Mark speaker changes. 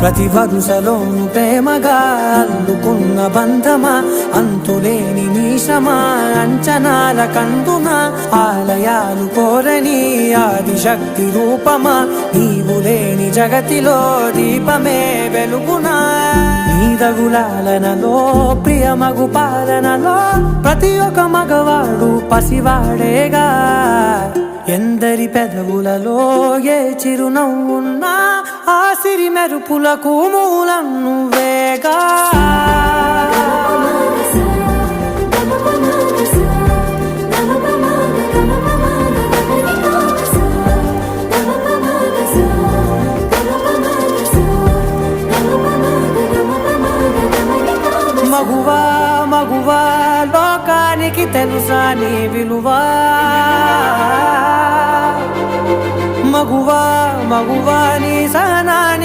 Speaker 1: ప్రతి వరుసలోను ప్రేమగా అల్లుకున్న బంధమా, అంతులేని నీశమా అంచనాల కందున, ఆలయాలు కోరని ఆదిశక్తి రూపమా, నీవు లేని జగతిలో దీపమే వెలుగునా. నీదగులాలనలో ప్రియమగు పాలనలో ప్రతి ఒక్క మగవాడు పసివాడేగా. ఎందరి పెదవులలో ఏ చిరునవ్వున్నా ఆ సిరి మెరుపులకు మూలం నువ్వేగా. మగువా మగువా లోకానికి తెలుసా నీ విలువా. మగువా మగువా నీ సహనానికి